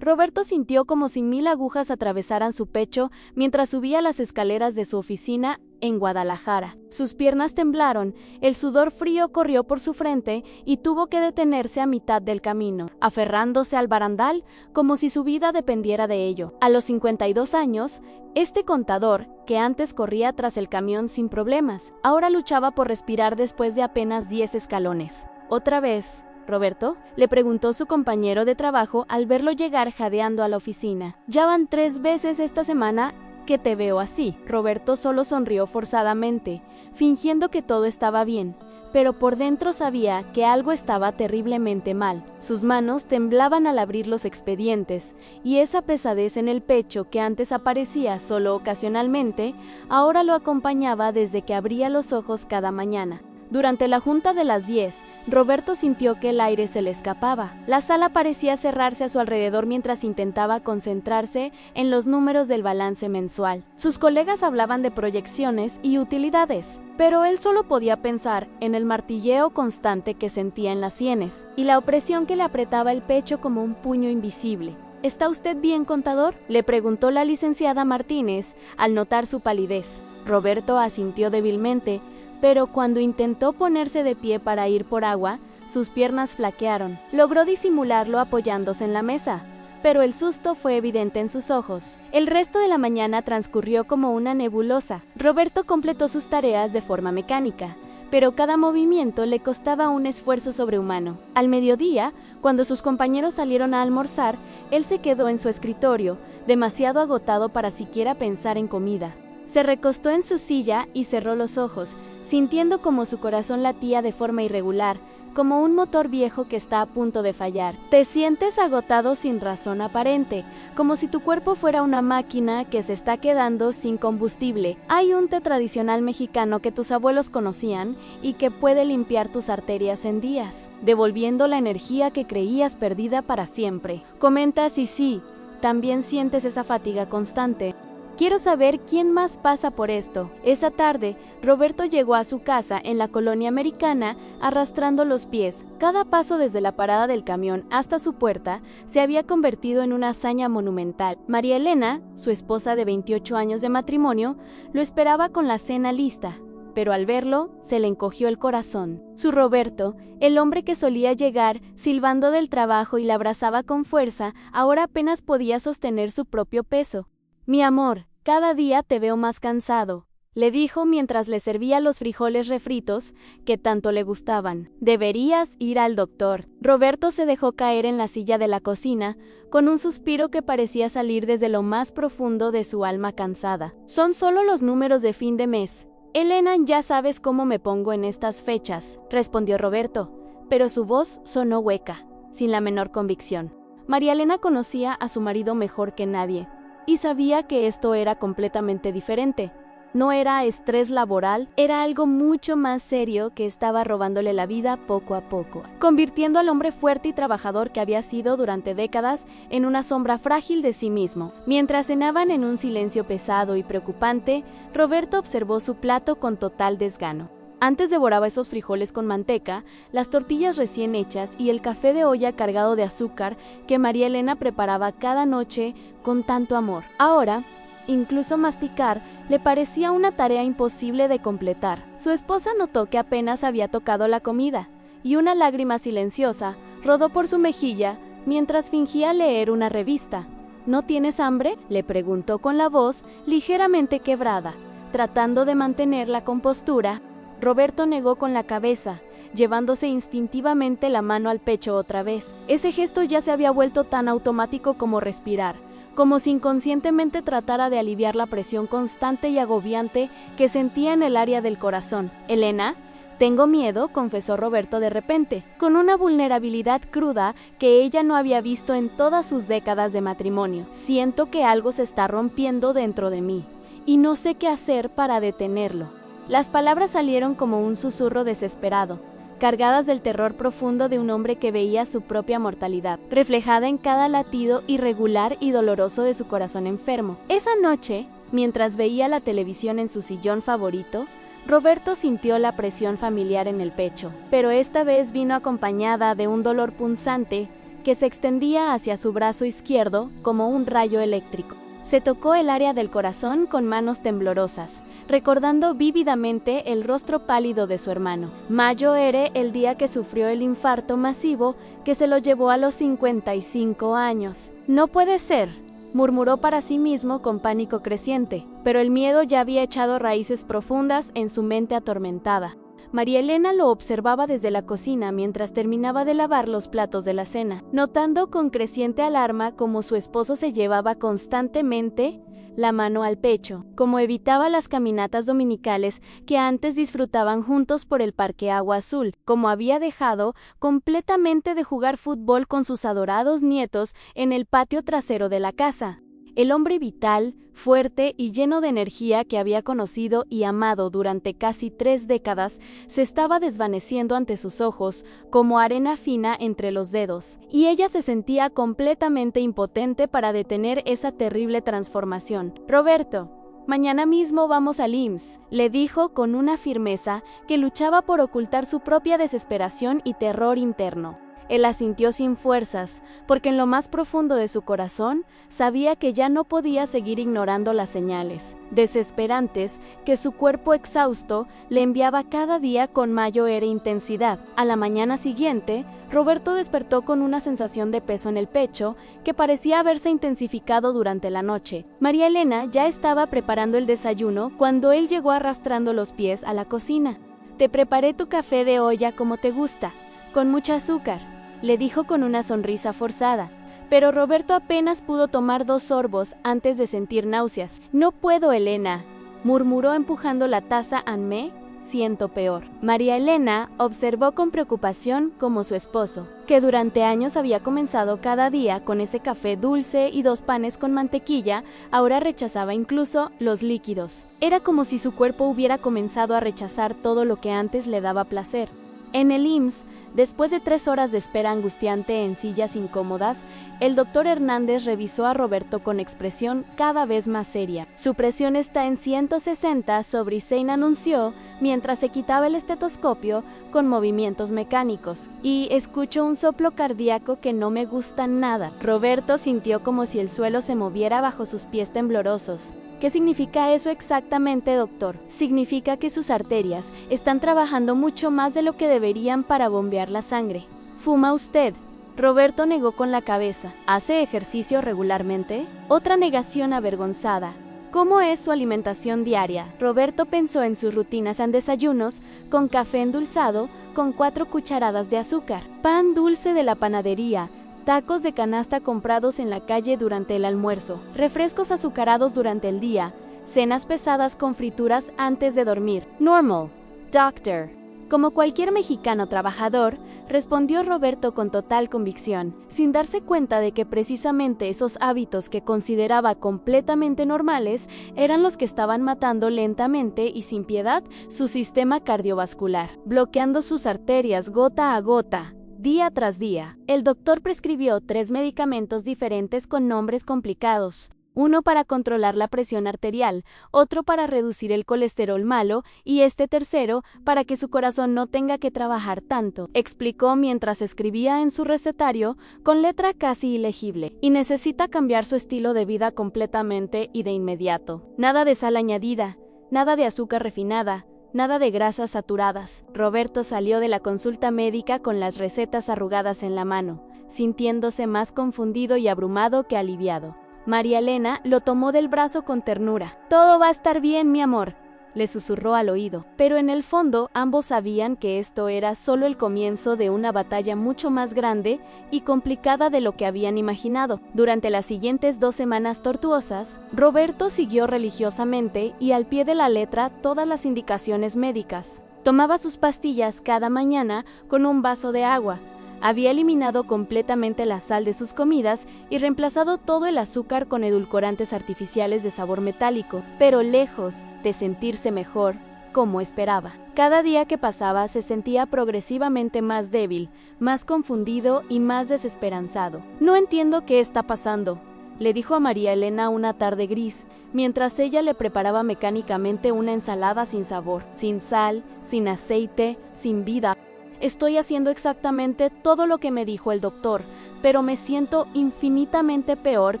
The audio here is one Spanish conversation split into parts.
Roberto sintió como si 1000 agujas atravesaran su pecho mientras subía las escaleras de su oficina en Guadalajara. Sus piernas temblaron, el sudor frío corrió por su frente y tuvo que detenerse a mitad del camino, aferrándose al barandal como si su vida dependiera de ello. A los 52 años, este contador, que antes corría tras el camión sin problemas, ahora luchaba por respirar después de apenas 10 escalones. ¿Otra vez, Roberto?, le preguntó su compañero de trabajo al verlo llegar jadeando a la oficina. Ya van 3 veces esta semana que te veo así. Roberto solo sonrió forzadamente, fingiendo que todo estaba bien, pero por dentro sabía que algo estaba terriblemente mal. Sus manos temblaban al abrir los expedientes, y esa pesadez en el pecho que antes aparecía solo ocasionalmente, ahora lo acompañaba desde que abría los ojos cada mañana. Durante la junta de las 10, Roberto sintió que el aire se le escapaba. La sala parecía cerrarse a su alrededor mientras intentaba concentrarse en los números del balance mensual. Sus colegas hablaban de proyecciones y utilidades, pero él solo podía pensar en el martilleo constante que sentía en las sienes y la opresión que le apretaba el pecho como un puño invisible. ¿Está usted bien, contador?, le preguntó la licenciada Martínez al notar su palidez. Roberto asintió débilmente, pero cuando intentó ponerse de pie para ir por agua, sus piernas flaquearon. Logró disimularlo apoyándose en la mesa, pero el susto fue evidente en sus ojos. El resto de la mañana transcurrió como una nebulosa. Roberto completó sus tareas de forma mecánica, pero cada movimiento le costaba un esfuerzo sobrehumano. Al mediodía, cuando sus compañeros salieron a almorzar, él se quedó en su escritorio, demasiado agotado para siquiera pensar en comida. Se recostó en su silla y cerró los ojos, sintiendo como su corazón latía de forma irregular, como un motor viejo que está a punto de fallar. Te sientes agotado sin razón aparente, como si tu cuerpo fuera una máquina que se está quedando sin combustible. Hay un té tradicional mexicano que tus abuelos conocían y que puede limpiar tus arterias en días, devolviendo la energía que creías perdida para siempre. Comenta si sí, también sientes esa fatiga constante. Quiero saber quién más pasa por esto. Esa tarde, Roberto llegó a su casa en la colonia americana arrastrando los pies. Cada paso desde la parada del camión hasta su puerta se había convertido en una hazaña monumental. María Elena, su esposa de 28 años de matrimonio, lo esperaba con la cena lista, pero al verlo, se le encogió el corazón. Su Roberto, el hombre que solía llegar silbando del trabajo y la abrazaba con fuerza, ahora apenas podía sostener su propio peso. «Mi amor, cada día te veo más cansado», le dijo mientras le servía los frijoles refritos que tanto le gustaban. «Deberías ir al doctor». Roberto se dejó caer en la silla de la cocina, con un suspiro que parecía salir desde lo más profundo de su alma cansada. «Son solo los números de fin de mes. Elena, ya sabes cómo me pongo en estas fechas», respondió Roberto, pero su voz sonó hueca, sin la menor convicción. María Elena conocía a su marido mejor que nadie, y sabía que esto era completamente diferente. No era estrés laboral, era algo mucho más serio que estaba robándole la vida poco a poco, convirtiendo al hombre fuerte y trabajador que había sido durante décadas en una sombra frágil de sí mismo. Mientras cenaban en un silencio pesado y preocupante, Roberto observó su plato con total desgano. Antes devoraba esos frijoles con manteca, las tortillas recién hechas y el café de olla cargado de azúcar que María Elena preparaba cada noche con tanto amor. Ahora, incluso masticar le parecía una tarea imposible de completar. Su esposa notó que apenas había tocado la comida, y una lágrima silenciosa rodó por su mejilla mientras fingía leer una revista. ¿No tienes hambre?, le preguntó con la voz ligeramente quebrada, tratando de mantener la compostura. Roberto negó con la cabeza, llevándose instintivamente la mano al pecho otra vez. Ese gesto ya se había vuelto tan automático como respirar, como si inconscientemente tratara de aliviar la presión constante y agobiante que sentía en el área del corazón. «Elena, tengo miedo», confesó Roberto de repente, con una vulnerabilidad cruda que ella no había visto en todas sus décadas de matrimonio. «Siento que algo se está rompiendo dentro de mí, y no sé qué hacer para detenerlo». Las palabras salieron como un susurro desesperado, cargadas del terror profundo de un hombre que veía su propia mortalidad, reflejada en cada latido irregular y doloroso de su corazón enfermo. Esa noche, mientras veía la televisión en su sillón favorito, Roberto sintió la presión familiar en el pecho, pero esta vez vino acompañada de un dolor punzante que se extendía hacia su brazo izquierdo como un rayo eléctrico. Se tocó el área del corazón con manos temblorosas, recordando vívidamente el rostro pálido de su hermano. Mayo era el día que sufrió el infarto masivo que se lo llevó a los 55 años. No puede ser, murmuró para sí mismo con pánico creciente, pero el miedo ya había echado raíces profundas en su mente atormentada. María Elena lo observaba desde la cocina mientras terminaba de lavar los platos de la cena, notando con creciente alarma cómo su esposo se llevaba constantemente la mano al pecho, cómo evitaba las caminatas dominicales que antes disfrutaban juntos por el Parque Agua Azul, cómo había dejado completamente de jugar fútbol con sus adorados nietos en el patio trasero de la casa. El hombre vital, fuerte y lleno de energía que había conocido y amado durante casi 3 décadas, se estaba desvaneciendo ante sus ojos, como arena fina entre los dedos, y ella se sentía completamente impotente para detener esa terrible transformación. «Roberto, mañana mismo vamos al IMSS», le dijo con una firmeza que luchaba por ocultar su propia desesperación y terror interno. Él asintió sin fuerzas, porque en lo más profundo de su corazón sabía que ya no podía seguir ignorando las señales desesperantes que su cuerpo exhausto le enviaba cada día con mayor intensidad. A la mañana siguiente, Roberto despertó con una sensación de peso en el pecho que parecía haberse intensificado durante la noche. María Elena ya estaba preparando el desayuno cuando él llegó arrastrando los pies a la cocina. «Te preparé tu café de olla como te gusta, con mucha azúcar», le dijo con una sonrisa forzada, pero Roberto apenas pudo tomar 2 sorbos antes de sentir náuseas. «No puedo, Elena», murmuró empujando la taza. «Me siento peor». María Elena observó con preocupación cómo su esposo, que durante años había comenzado cada día con ese café dulce y 2 panes con mantequilla, ahora rechazaba incluso los líquidos. Era como si su cuerpo hubiera comenzado a rechazar todo lo que antes le daba placer. En el IMSS, después de 3 horas de espera angustiante en sillas incómodas, el doctor Hernández revisó a Roberto con expresión cada vez más seria. «Su presión está en 160 sobre 100», anunció, mientras se quitaba el estetoscopio con movimientos mecánicos. «Y escucho un soplo cardíaco que no me gusta nada». Roberto sintió como si el suelo se moviera bajo sus pies temblorosos. «¿Qué significa eso exactamente, doctor?» «Significa que sus arterias están trabajando mucho más de lo que deberían para bombear la sangre». «¿Fuma usted?» Roberto negó con la cabeza. «¿Hace ejercicio regularmente?» Otra negación avergonzada. «¿Cómo es su alimentación diaria?» Roberto pensó en sus rutinas en desayunos, con café endulzado, con 4 cucharadas de azúcar, pan dulce de la panadería, tacos de canasta comprados en la calle durante el almuerzo, refrescos azucarados durante el día, cenas pesadas con frituras antes de dormir. «Normal, doctor». «Como cualquier mexicano trabajador», respondió Roberto con total convicción, sin darse cuenta de que precisamente esos hábitos que consideraba completamente normales eran los que estaban matando lentamente y sin piedad su sistema cardiovascular, bloqueando sus arterias gota a gota, día tras día. El doctor prescribió 3 medicamentos diferentes con nombres complicados. Uno para controlar la presión arterial, otro para reducir el colesterol malo y este tercero para que su corazón no tenga que trabajar tanto, explicó mientras escribía en su recetario con letra casi ilegible. «Y necesita cambiar su estilo de vida completamente y de inmediato. Nada de sal añadida, nada de azúcar refinada, nada de grasas saturadas». Roberto salió de la consulta médica con las recetas arrugadas en la mano, sintiéndose más confundido y abrumado que aliviado. María Elena lo tomó del brazo con ternura. «Todo va a estar bien, mi amor», le susurró al oído, pero en el fondo ambos sabían que esto era solo el comienzo de una batalla mucho más grande y complicada de lo que habían imaginado. Durante las siguientes 2 semanas tortuosas, Roberto siguió religiosamente y al pie de la letra todas las indicaciones médicas. Tomaba sus pastillas cada mañana con un vaso de agua. Había eliminado completamente la sal de sus comidas y reemplazado todo el azúcar con edulcorantes artificiales de sabor metálico, pero lejos de sentirse mejor, como esperaba. Cada día que pasaba se sentía progresivamente más débil, más confundido y más desesperanzado. «No entiendo qué está pasando», le dijo a María Elena una tarde gris, mientras ella le preparaba mecánicamente una ensalada sin sabor, sin sal, sin aceite, sin vida. Estoy haciendo exactamente todo lo que me dijo el doctor, pero me siento infinitamente peor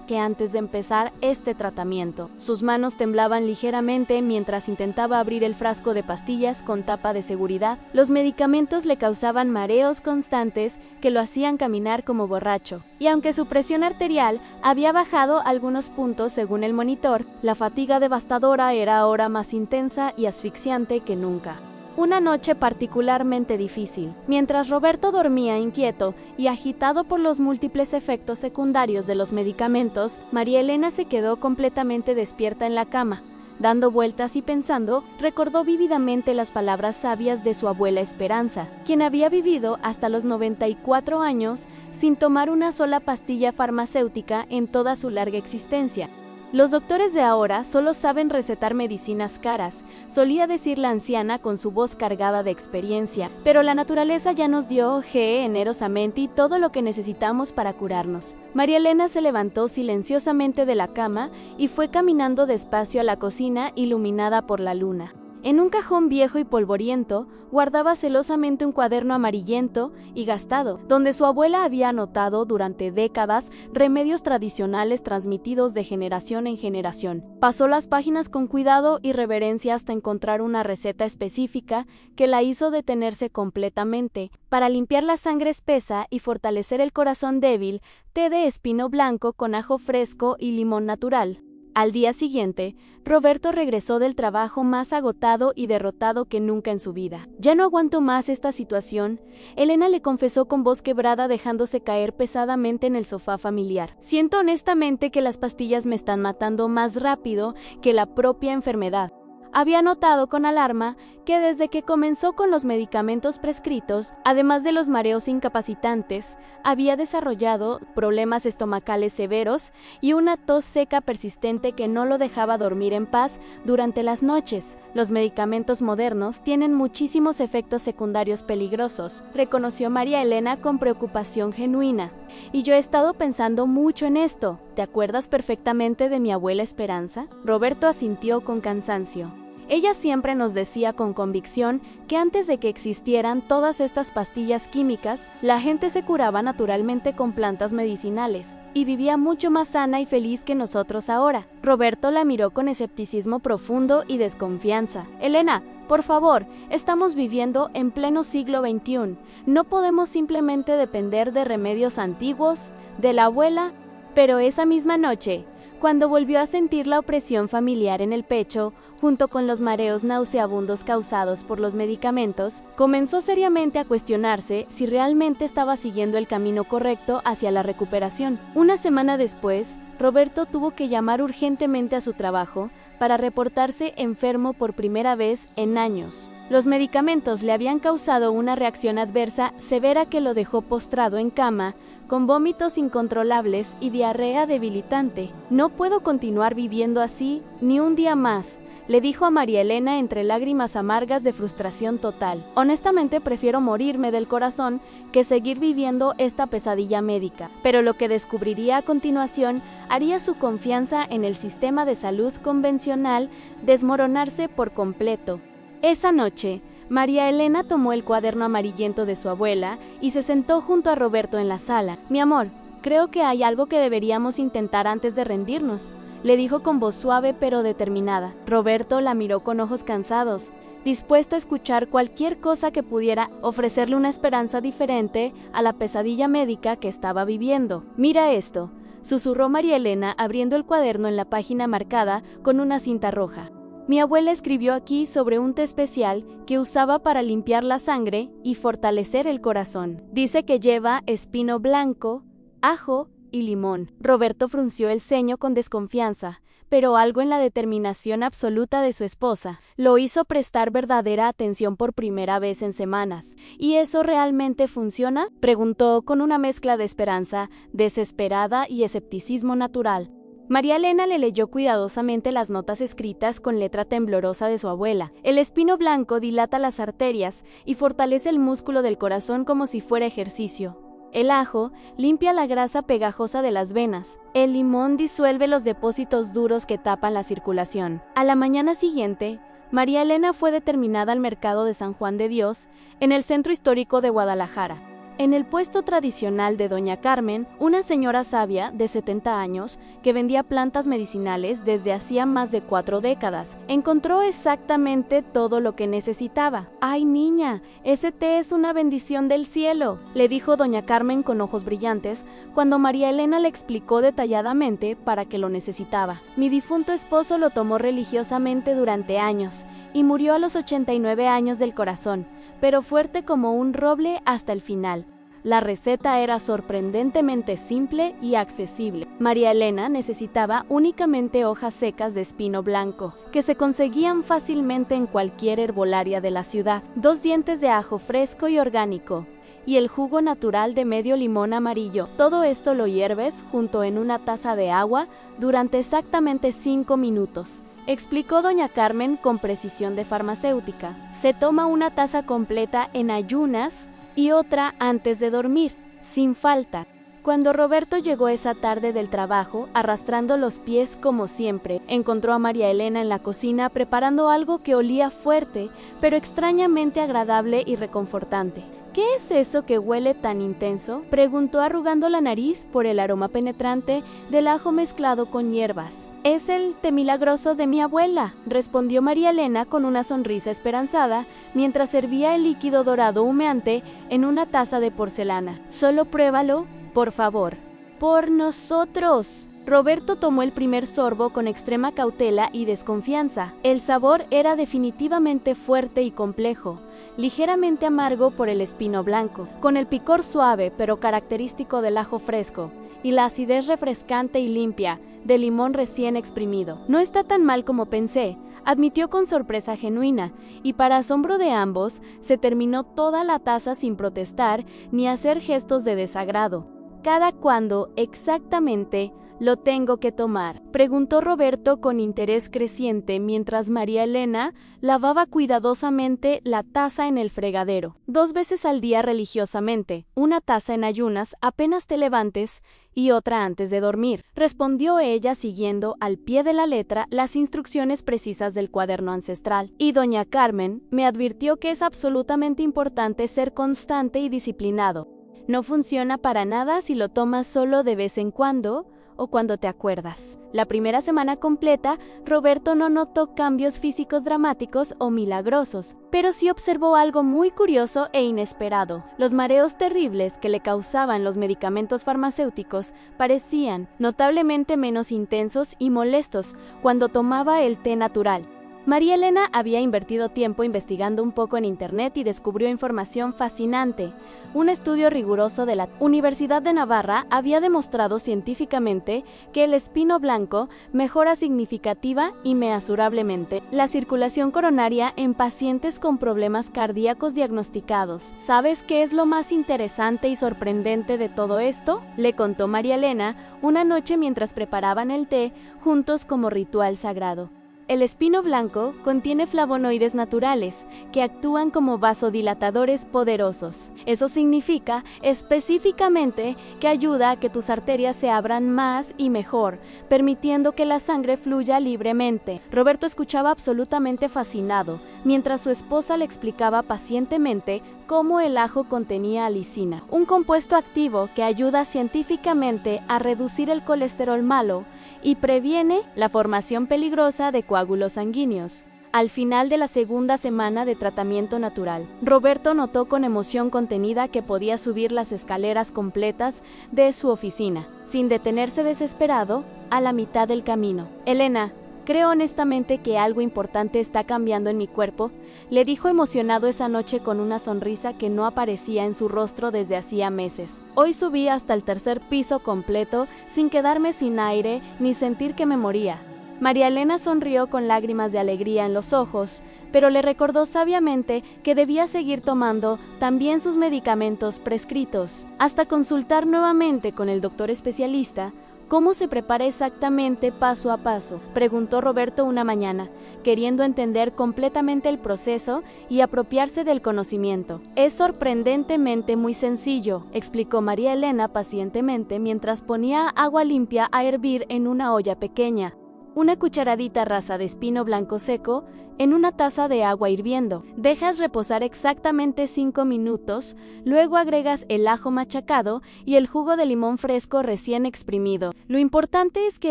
que antes de empezar este tratamiento. Sus manos temblaban ligeramente mientras intentaba abrir el frasco de pastillas con tapa de seguridad. Los medicamentos le causaban mareos constantes que lo hacían caminar como borracho. Y aunque su presión arterial había bajado algunos puntos según el monitor, la fatiga devastadora era ahora más intensa y asfixiante que nunca. Una noche particularmente difícil. Mientras Roberto dormía inquieto y agitado por los múltiples efectos secundarios de los medicamentos, María Elena se quedó completamente despierta en la cama. Dando vueltas y pensando, recordó vívidamente las palabras sabias de su abuela Esperanza, quien había vivido hasta los 94 años sin tomar una sola pastilla farmacéutica en toda su larga existencia. Los doctores de ahora solo saben recetar medicinas caras, solía decir la anciana con su voz cargada de experiencia, pero la naturaleza ya nos dio generosamente todo lo que necesitamos para curarnos. María Elena se levantó silenciosamente de la cama y fue caminando despacio a la cocina iluminada por la luna. En un cajón viejo y polvoriento, guardaba celosamente un cuaderno amarillento y gastado, donde su abuela había anotado durante décadas remedios tradicionales transmitidos de generación en generación. Pasó las páginas con cuidado y reverencia hasta encontrar una receta específica que la hizo detenerse completamente. Para limpiar la sangre espesa y fortalecer el corazón débil, té de espino blanco con ajo fresco y limón natural. Al día siguiente, Roberto regresó del trabajo más agotado y derrotado que nunca en su vida. Ya no aguanto más esta situación, Elena le confesó con voz quebrada dejándose caer pesadamente en el sofá familiar. Siento honestamente que las pastillas me están matando más rápido que la propia enfermedad. Había notado con alarma que desde que comenzó con los medicamentos prescritos, además de los mareos incapacitantes, había desarrollado problemas estomacales severos y una tos seca persistente que no lo dejaba dormir en paz durante las noches. Los medicamentos modernos tienen muchísimos efectos secundarios peligrosos, reconoció María Elena con preocupación genuina. Y yo he estado pensando mucho en esto. ¿Te acuerdas perfectamente de mi abuela Esperanza? Roberto asintió con cansancio. Ella siempre nos decía con convicción que antes de que existieran todas estas pastillas químicas, la gente se curaba naturalmente con plantas medicinales y vivía mucho más sana y feliz que nosotros ahora. Roberto la miró con escepticismo profundo y desconfianza. Elena, por favor, estamos viviendo en pleno siglo XXI. No podemos simplemente depender de remedios antiguos, de la abuela. Pero esa misma noche, cuando volvió a sentir la opresión familiar en el pecho, junto con los mareos nauseabundos causados por los medicamentos, comenzó seriamente a cuestionarse si realmente estaba siguiendo el camino correcto hacia la recuperación. Una semana después, Roberto tuvo que llamar urgentemente a su trabajo para reportarse enfermo por primera vez en años. Los medicamentos le habían causado una reacción adversa severa que lo dejó postrado en cama, con vómitos incontrolables y diarrea debilitante. No puedo continuar viviendo así ni un día más, le dijo a María Elena entre lágrimas amargas de frustración total. Honestamente prefiero morirme del corazón que seguir viviendo esta pesadilla médica. Pero lo que descubriría a continuación haría su confianza en el sistema de salud convencional desmoronarse por completo. Esa noche, María Elena tomó el cuaderno amarillento de su abuela y se sentó junto a Roberto en la sala. Mi amor, creo que hay algo que deberíamos intentar antes de rendirnos, le dijo con voz suave pero determinada. Roberto la miró con ojos cansados, dispuesto a escuchar cualquier cosa que pudiera ofrecerle una esperanza diferente a la pesadilla médica que estaba viviendo. Mira esto, susurró María Elena abriendo el cuaderno en la página marcada con una cinta roja. Mi abuela escribió aquí sobre un té especial que usaba para limpiar la sangre y fortalecer el corazón. Dice que lleva espino blanco, ajo y limón. Roberto frunció el ceño con desconfianza, pero algo en la determinación absoluta de su esposa lo hizo prestar verdadera atención por primera vez en semanas. ¿Y eso realmente funciona?, preguntó con una mezcla de esperanza desesperada y escepticismo natural. María Elena le leyó cuidadosamente las notas escritas con letra temblorosa de su abuela. El espino blanco dilata las arterias y fortalece el músculo del corazón como si fuera ejercicio. El ajo limpia la grasa pegajosa de las venas. El limón disuelve los depósitos duros que tapan la circulación. A la mañana siguiente, María Elena fue determinada al mercado de San Juan de Dios, en el centro histórico de Guadalajara. En el puesto tradicional de Doña Carmen, una señora sabia de 70 años, que vendía plantas medicinales desde hacía más de 4 décadas, encontró exactamente todo lo que necesitaba. «¡Ay, niña! Ese té es una bendición del cielo», le dijo Doña Carmen con ojos brillantes, cuando María Elena le explicó detalladamente para qué lo necesitaba. «Mi difunto esposo lo tomó religiosamente durante años, y murió a los 89 años del corazón, pero fuerte como un roble hasta el final». La receta era sorprendentemente simple y accesible. María Elena necesitaba únicamente hojas secas de espino blanco, que se conseguían fácilmente en cualquier herbolaria de la ciudad, 2 dientes de ajo fresco y orgánico, y el jugo natural de medio limón amarillo. Todo esto lo hierves junto en una taza de agua durante exactamente 5 minutos. Explicó Doña Carmen con precisión de farmacéutica. Se toma una taza completa en ayunas y otra antes de dormir, sin falta. Cuando Roberto llegó esa tarde del trabajo, arrastrando los pies como siempre, encontró a María Elena en la cocina preparando algo que olía fuerte, pero extrañamente agradable y reconfortante. «¿Qué es eso que huele tan intenso?», preguntó arrugando la nariz por el aroma penetrante del ajo mezclado con hierbas. «Es el té milagroso de mi abuela», respondió María Elena con una sonrisa esperanzada, mientras servía el líquido dorado humeante en una taza de porcelana. «Solo pruébalo, por favor». «¡Por nosotros!». Roberto tomó el primer sorbo con extrema cautela y desconfianza. El sabor era definitivamente fuerte y complejo, ligeramente amargo por el espino blanco, con el picor suave pero característico del ajo fresco, y la acidez refrescante y limpia del limón recién exprimido. «No está tan mal como pensé», admitió con sorpresa genuina, y para asombro de ambos, se terminó toda la taza sin protestar ni hacer gestos de desagrado. «¿Cada cuándo exactamente lo tengo que tomar?», preguntó Roberto con interés creciente mientras María Elena lavaba cuidadosamente la taza en el fregadero. «2 veces al día religiosamente, una taza en ayunas apenas te levantes y otra antes de dormir», respondió ella siguiendo al pie de la letra las instrucciones precisas del cuaderno ancestral. «Y Doña Carmen me advirtió que es absolutamente importante ser constante y disciplinado. No funciona para nada si lo tomas solo de vez en cuando o cuando te acuerdas». La primera semana completa, Roberto no notó cambios físicos dramáticos o milagrosos, pero sí observó algo muy curioso e inesperado. Los mareos terribles que le causaban los medicamentos farmacéuticos parecían notablemente menos intensos y molestos cuando tomaba el té natural. María Elena había invertido tiempo investigando un poco en internet y descubrió información fascinante. Un estudio riguroso de la Universidad de Navarra había demostrado científicamente que el espino blanco mejora significativa y measurablemente la circulación coronaria en pacientes con problemas cardíacos diagnosticados. «¿Sabes qué es lo más interesante y sorprendente de todo esto?», le contó María Elena una noche mientras preparaban el té juntos como ritual sagrado. «El espino blanco contiene flavonoides naturales que actúan como vasodilatadores poderosos. Eso significa específicamente que ayuda a que tus arterias se abran más y mejor, permitiendo que la sangre fluya libremente». Roberto escuchaba absolutamente fascinado, mientras su esposa le explicaba pacientemente cómo el ajo contenía alicina, un compuesto activo que ayuda científicamente a reducir el colesterol malo y previene la formación peligrosa de coágulos sanguíneos. Al final de la segunda semana de tratamiento natural, Roberto notó con emoción contenida que podía subir las escaleras completas de su oficina, sin detenerse desesperado a la mitad del camino. «Elena, creo honestamente que algo importante está cambiando en mi cuerpo», le dijo emocionado esa noche con una sonrisa que no aparecía en su rostro desde hacía meses. «Hoy subí hasta el 3er piso completo sin quedarme sin aire ni sentir que me moría». María Elena sonrió con lágrimas de alegría en los ojos, pero le recordó sabiamente que debía seguir tomando también sus medicamentos prescritos, hasta consultar nuevamente con el doctor especialista. «¿Cómo se prepara exactamente paso a paso?», preguntó Roberto una mañana, queriendo entender completamente el proceso y apropiarse del conocimiento. «Es sorprendentemente muy sencillo», explicó María Elena pacientemente mientras ponía agua limpia a hervir en una olla pequeña. Una cucharadita rasa de espino blanco seco en una taza de agua hirviendo. Dejas reposar exactamente 5 minutos, luego agregas el ajo machacado y el jugo de limón fresco recién exprimido. Lo importante es que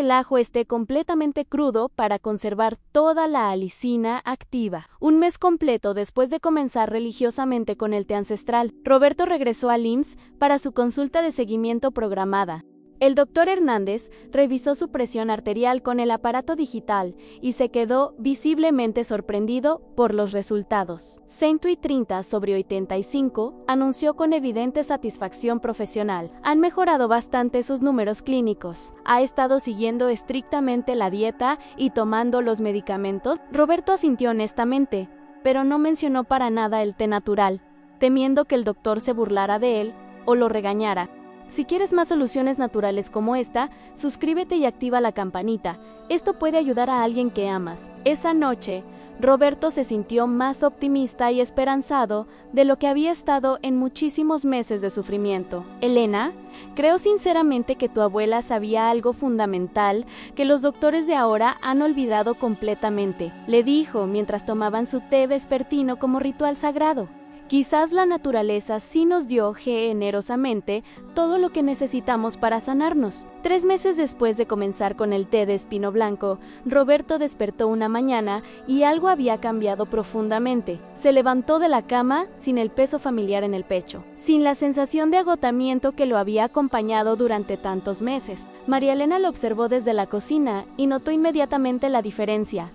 el ajo esté completamente crudo para conservar toda la alicina activa. Un mes completo después de comenzar religiosamente con el té ancestral, Roberto regresó al IMSS para su consulta de seguimiento programada. El doctor Hernández revisó su presión arterial con el aparato digital y se quedó visiblemente sorprendido por los resultados. 130 sobre 85, anunció con evidente satisfacción profesional. Han mejorado bastante sus números clínicos. Ha estado siguiendo estrictamente la dieta y tomando los medicamentos. Roberto asintió honestamente, pero no mencionó para nada el té natural, temiendo que el doctor se burlara de él o lo regañara. Si quieres más soluciones naturales como esta, suscríbete y activa la campanita. Esto puede ayudar a alguien que amas. Esa noche, Roberto se sintió más optimista y esperanzado de lo que había estado en muchísimos meses de sufrimiento. Elena, creo sinceramente que tu abuela sabía algo fundamental que los doctores de ahora han olvidado completamente, le dijo mientras tomaban su té vespertino como ritual sagrado. Quizás la naturaleza sí nos dio generosamente todo lo que necesitamos para sanarnos. 3 meses después de comenzar con el té de espino blanco, Roberto despertó una mañana y algo había cambiado profundamente. Se levantó de la cama sin el peso familiar en el pecho, sin la sensación de agotamiento que lo había acompañado durante tantos meses. María Elena lo observó desde la cocina y notó inmediatamente la diferencia.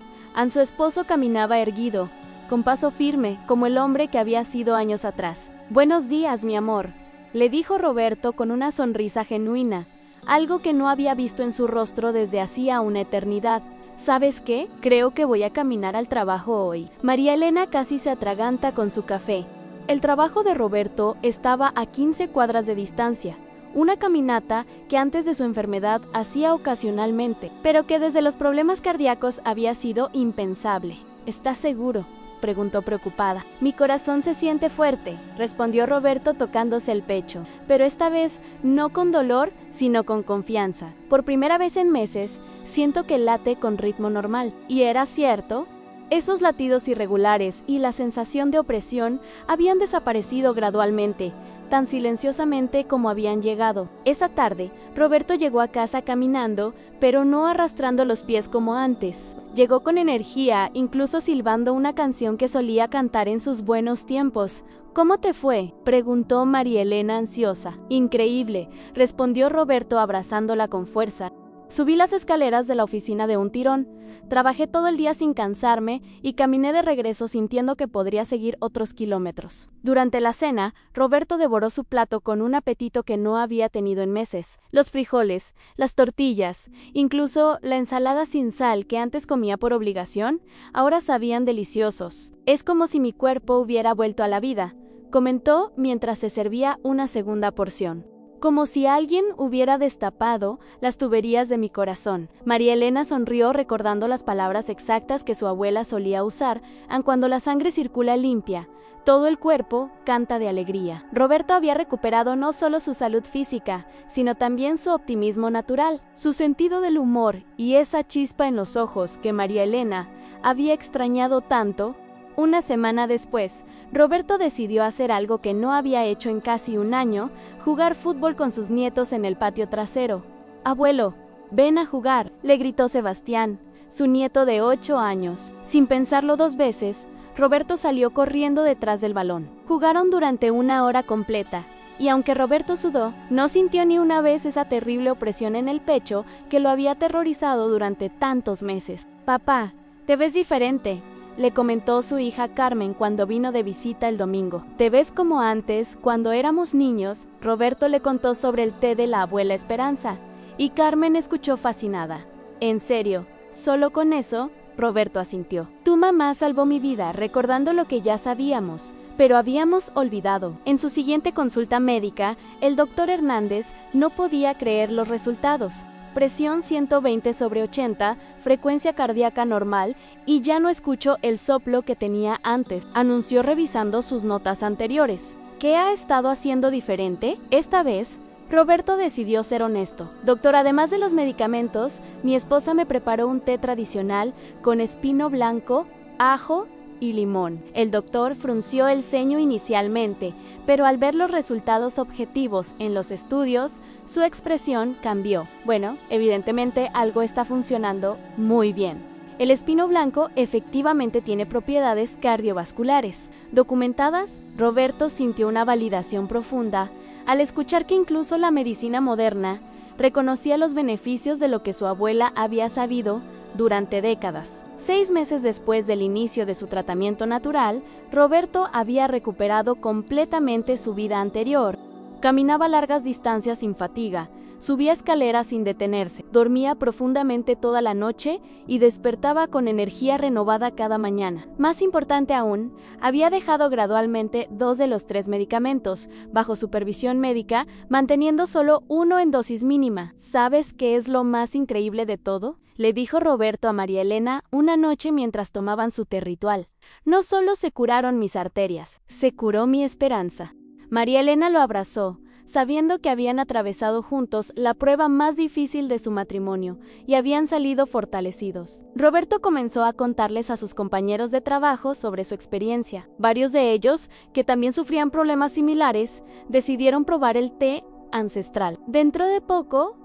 Su esposo caminaba erguido, con paso firme, como el hombre que había sido años atrás. «Buenos días, mi amor», le dijo Roberto con una sonrisa genuina, algo que no había visto en su rostro desde hacía una eternidad. «¿Sabes qué? Creo que voy a caminar al trabajo hoy». María Elena casi se atraganta con su café. El trabajo de Roberto estaba a 15 cuadras de distancia, una caminata que antes de su enfermedad hacía ocasionalmente, pero que desde los problemas cardíacos había sido impensable. «¿Estás seguro?», preguntó preocupada. «Mi corazón se siente fuerte», respondió Roberto tocándose el pecho, pero esta vez no con dolor, sino con confianza. «Por primera vez en meses, siento que late con ritmo normal». ¿Y era cierto? Esos latidos irregulares y la sensación de opresión habían desaparecido gradualmente, tan silenciosamente como habían llegado. Esa tarde, Roberto llegó a casa caminando, pero no arrastrando los pies como antes. Llegó con energía, incluso silbando una canción que solía cantar en sus buenos tiempos. «¿Cómo te fue?», preguntó María Elena ansiosa. «Increíble», respondió Roberto abrazándola con fuerza. «Subí las escaleras de la oficina de un tirón. Trabajé todo el día sin cansarme y caminé de regreso sintiendo que podría seguir otros kilómetros». Durante la cena, Roberto devoró su plato con un apetito que no había tenido en meses. Los frijoles, las tortillas, incluso la ensalada sin sal que antes comía por obligación, ahora sabían deliciosos. «Es como si mi cuerpo hubiera vuelto a la vida», comentó mientras se servía una segunda porción. «Como si alguien hubiera destapado las tuberías de mi corazón». María Elena sonrió recordando las palabras exactas que su abuela solía usar, aun cuando la sangre circula limpia, todo el cuerpo canta de alegría. Roberto había recuperado no solo su salud física, sino también su optimismo natural, su sentido del humor y esa chispa en los ojos que María Elena había extrañado tanto. Una semana después, Roberto decidió hacer algo que no había hecho en casi un año: jugar fútbol con sus nietos en el patio trasero. «Abuelo, ven a jugar», le gritó Sebastián, su nieto de 8 años. Sin pensarlo 2 veces, Roberto salió corriendo detrás del balón. Jugaron durante 1 hora completa, y aunque Roberto sudó, no sintió ni una vez esa terrible opresión en el pecho que lo había aterrorizado durante tantos meses. «Papá, te ves diferente», le comentó su hija Carmen cuando vino de visita el domingo. «Te ves como antes, cuando éramos niños». Roberto le contó sobre el té de la abuela Esperanza, y Carmen escuchó fascinada. «¿En serio? ¿Solo con eso?», Roberto asintió. «Tu mamá salvó mi vida recordando lo que ya sabíamos, pero habíamos olvidado». En su siguiente consulta médica, el doctor Hernández no podía creer los resultados. Presión 120 sobre 80, frecuencia cardíaca normal, y ya no escucho el soplo que tenía antes, anunció revisando sus notas anteriores. «¿Qué ha estado haciendo diferente?». Esta vez, Roberto decidió ser honesto. Doctor, además de los medicamentos, mi esposa me preparó un té tradicional con espino blanco, ajo y limón. El doctor frunció el ceño inicialmente, pero al ver los resultados objetivos en los estudios, su expresión cambió. Bueno, evidentemente algo está funcionando muy bien. El espino blanco efectivamente tiene propiedades cardiovasculares documentadas. Roberto sintió una validación profunda al escuchar que incluso la medicina moderna reconocía los beneficios de lo que su abuela había sabido durante décadas. 6 meses después del inicio de su tratamiento natural, Roberto había recuperado completamente su vida anterior. Caminaba largas distancias sin fatiga, subía escaleras sin detenerse, dormía profundamente toda la noche y despertaba con energía renovada cada mañana. Más importante aún, había dejado gradualmente 2 de los 3 medicamentos, bajo supervisión médica, manteniendo solo uno en dosis mínima. ¿Sabes qué es lo más increíble de todo?, le dijo Roberto a María Elena una noche mientras tomaban su té ritual. No solo se curaron mis arterias, se curó mi esperanza. María Elena lo abrazó, sabiendo que habían atravesado juntos la prueba más difícil de su matrimonio y habían salido fortalecidos. Roberto comenzó a contarles a sus compañeros de trabajo sobre su experiencia. Varios de ellos, que también sufrían problemas similares, decidieron probar el té ancestral. Dentro de poco,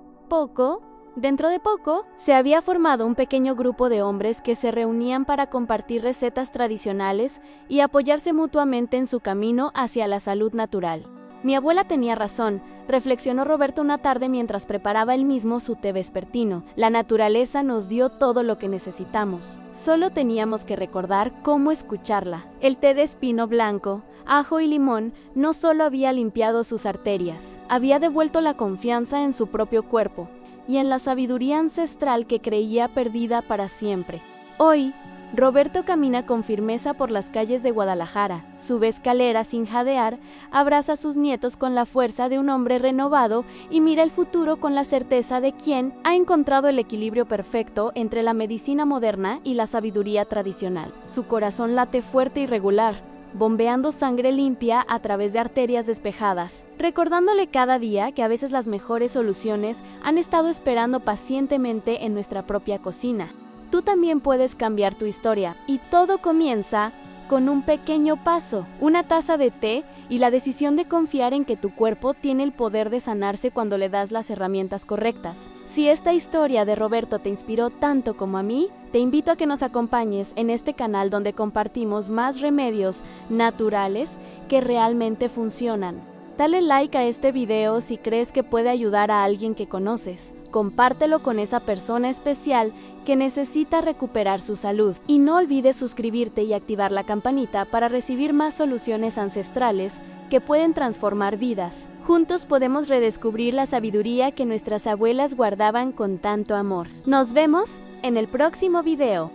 se había formado un pequeño grupo de hombres que se reunían para compartir recetas tradicionales y apoyarse mutuamente en su camino hacia la salud natural. Mi abuela tenía razón, reflexionó Roberto una tarde mientras preparaba él mismo su té vespertino. La naturaleza nos dio todo lo que necesitamos. Solo teníamos que recordar cómo escucharla. El té de espino blanco, ajo y limón no solo había limpiado sus arterias, había devuelto la confianza en su propio cuerpo y en la sabiduría ancestral que creía perdida para siempre. Hoy, Roberto camina con firmeza por las calles de Guadalajara, sube escaleras sin jadear, abraza a sus nietos con la fuerza de un hombre renovado y mira el futuro con la certeza de quien ha encontrado el equilibrio perfecto entre la medicina moderna y la sabiduría tradicional. Su corazón late fuerte y regular, bombeando sangre limpia a través de arterias despejadas, recordándole cada día que a veces las mejores soluciones han estado esperando pacientemente en nuestra propia cocina. Tú también puedes cambiar tu historia, y todo comienza con un pequeño paso, una taza de té y la decisión de confiar en que tu cuerpo tiene el poder de sanarse cuando le das las herramientas correctas. Si esta historia de Roberto te inspiró tanto como a mí, te invito a que nos acompañes en este canal donde compartimos más remedios naturales que realmente funcionan. Dale like a este video si crees que puede ayudar a alguien que conoces. Compártelo con esa persona especial que necesita recuperar su salud. Y no olvides suscribirte y activar la campanita para recibir más soluciones ancestrales que pueden transformar vidas. Juntos podemos redescubrir la sabiduría que nuestras abuelas guardaban con tanto amor. Nos vemos en el próximo video.